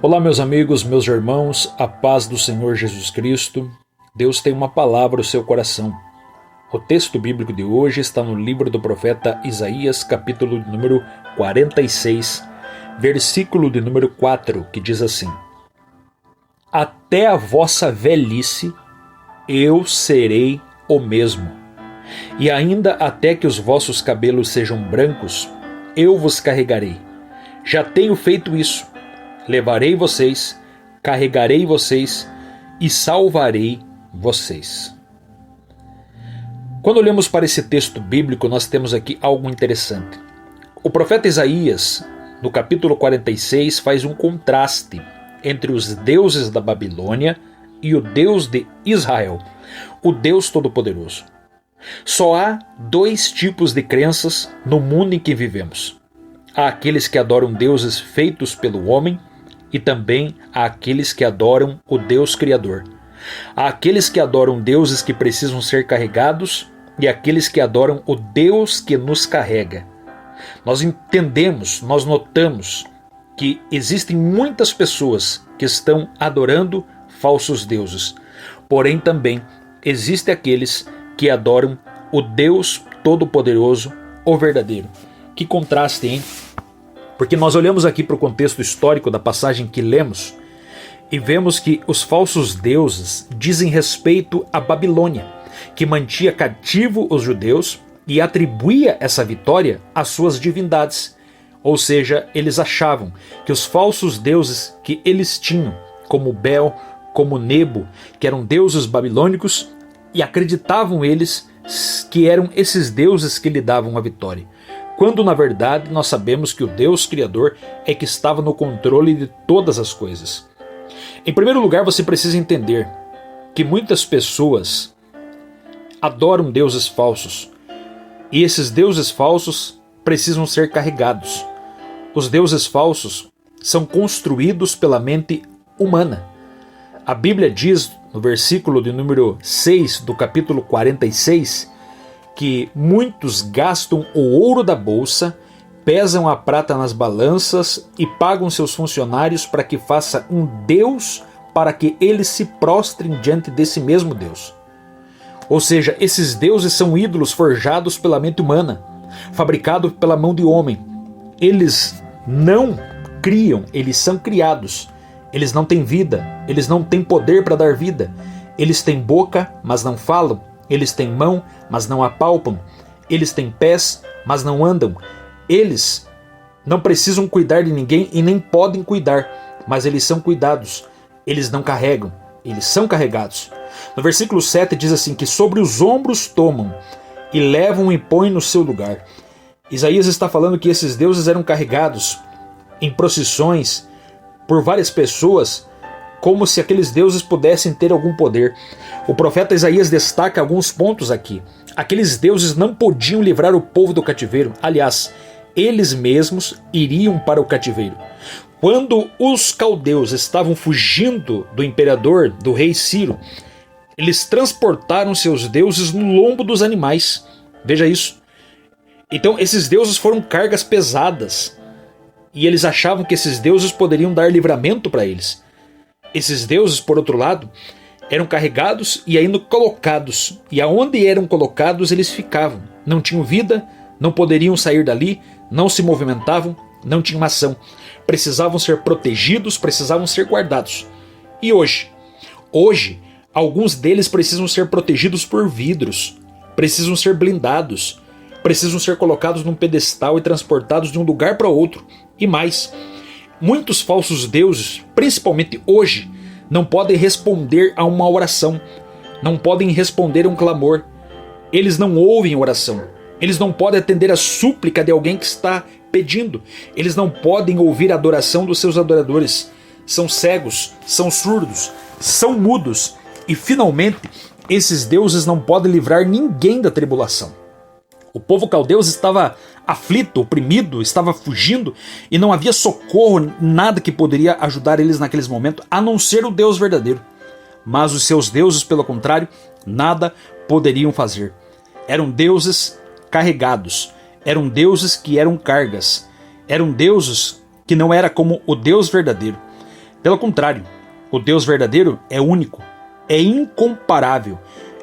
Olá, meus amigos, meus irmãos, a paz do Senhor Jesus Cristo. Deus tem uma palavra no seu coração. O texto bíblico de hoje está no livro do profeta Isaías, capítulo de número 46, versículo de número 4, que diz assim: Até a vossa velhice eu serei o mesmo, e ainda até que os vossos cabelos sejam brancos, eu vos carregarei. Já tenho feito isso. Levarei vocês, carregarei vocês e salvarei vocês. Quando olhamos para esse texto bíblico, nós temos aqui algo interessante. O profeta Isaías, no capítulo 46, faz um contraste entre os deuses da Babilônia e o Deus de Israel, o Deus Todo-Poderoso. Só há dois tipos de crenças no mundo em que vivemos. Há aqueles que adoram deuses feitos pelo homem e também há aqueles que adoram o Deus Criador. Há aqueles que adoram deuses que precisam ser carregados e aqueles que adoram o Deus que nos carrega. Nós entendemos, nós notamos que existem muitas pessoas que estão adorando falsos deuses. Porém também existem aqueles que adoram o Deus Todo-Poderoso, o verdadeiro. Que contraste, hein? Porque nós olhamos aqui para o contexto histórico da passagem que lemos e vemos que os falsos deuses dizem respeito à Babilônia, que mantinha cativo os judeus e atribuía essa vitória às suas divindades. Ou seja, eles achavam que os falsos deuses que eles tinham, como Bel, como Nebo, que eram deuses babilônicos, e acreditavam eles que eram esses deuses que lhe davam a vitória. Quando na verdade nós sabemos que o Deus Criador é que estava no controle de todas as coisas. Em primeiro lugar, você precisa entender que muitas pessoas adoram deuses falsos, e esses deuses falsos precisam ser carregados. Os deuses falsos são construídos pela mente humana. A Bíblia diz no versículo de número 6 do capítulo 46 que muitos gastam o ouro da bolsa, pesam a prata nas balanças e pagam seus funcionários para que faça um Deus para que eles se prostrem diante desse mesmo Deus. Ou seja, esses deuses são ídolos forjados pela mente humana, fabricados pela mão de homem. Eles não criam, eles são criados. Eles não têm vida, eles não têm poder para dar vida. Eles têm boca, mas não falam. Eles têm mão, mas não apalpam. Eles têm pés, mas não andam. Eles não precisam cuidar de ninguém e nem podem cuidar, mas eles são cuidados. Eles não carregam, eles são carregados. No versículo 7 diz assim, que sobre os ombros tomam e levam e põem no seu lugar. Isaías está falando que esses deuses eram carregados em procissões por várias pessoas, como se aqueles deuses pudessem ter algum poder. O profeta Isaías destaca alguns pontos aqui. Aqueles deuses não podiam livrar o povo do cativeiro. Aliás, eles mesmos iriam para o cativeiro. Quando os caldeus estavam fugindo do imperador, do rei Ciro, eles transportaram seus deuses no lombo dos animais. Veja isso. Então esses deuses foram cargas pesadas. E eles achavam que esses deuses poderiam dar livramento para eles. Esses deuses, por outro lado, eram carregados e ainda colocados. E aonde eram colocados, eles ficavam. Não tinham vida, não poderiam sair dali, não se movimentavam, não tinham ação. Precisavam ser protegidos, precisavam ser guardados. E hoje? Hoje, alguns deles precisam ser protegidos por vidros, precisam ser blindados, precisam ser colocados num pedestal e transportados de um lugar para outro. E mais, muitos falsos deuses, principalmente hoje, não podem responder a uma oração, não podem responder a um clamor. Eles não ouvem oração, eles não podem atender a súplica de alguém que está pedindo, eles não podem ouvir a adoração dos seus adoradores. São cegos, são surdos, são mudos e finalmente esses deuses não podem livrar ninguém da tribulação. O povo caldeus estava aflito, oprimido, estava fugindo e não havia socorro, nada que poderia ajudar eles naqueles momentos, a não ser o Deus verdadeiro. Mas os seus deuses, pelo contrário, nada poderiam fazer. Eram deuses carregados, eram deuses que eram cargas, eram deuses que não era como o Deus verdadeiro. Pelo contrário, o Deus verdadeiro é único, é incomparável,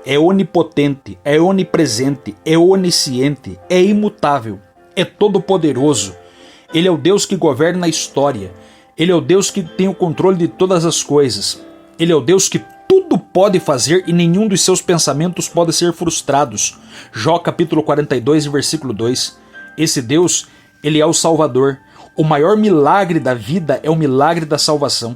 é onipotente, é onipresente, é onisciente, é imutável, é todo-poderoso. Ele é o Deus que governa a história. Ele é o Deus que tem o controle de todas as coisas. Ele é o Deus que tudo pode fazer e nenhum dos seus pensamentos pode ser frustrados. Jó capítulo 42, versículo 2. Esse Deus, ele é o Salvador. O maior milagre da vida é o milagre da salvação.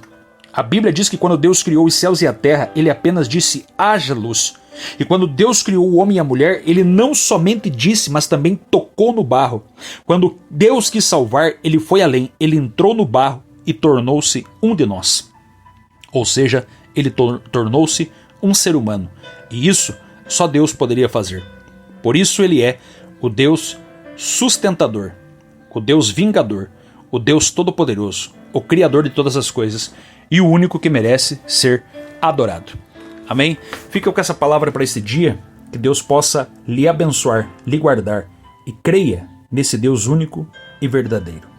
A Bíblia diz que quando Deus criou os céus e a terra, ele apenas disse, haja luz. E quando Deus criou o homem e a mulher, ele não somente disse, mas também tocou no barro. Quando Deus quis salvar, ele foi além, ele entrou no barro e tornou-se um de nós. Ou seja, ele tornou-se um ser humano. E isso só Deus poderia fazer. Por isso ele é o Deus sustentador, o Deus vingador, o Deus todo-poderoso, o Criador de todas as coisas e o único que merece ser adorado. Amém? Fica com essa palavra para esse dia, que Deus possa lhe abençoar, lhe guardar e creia nesse Deus único e verdadeiro.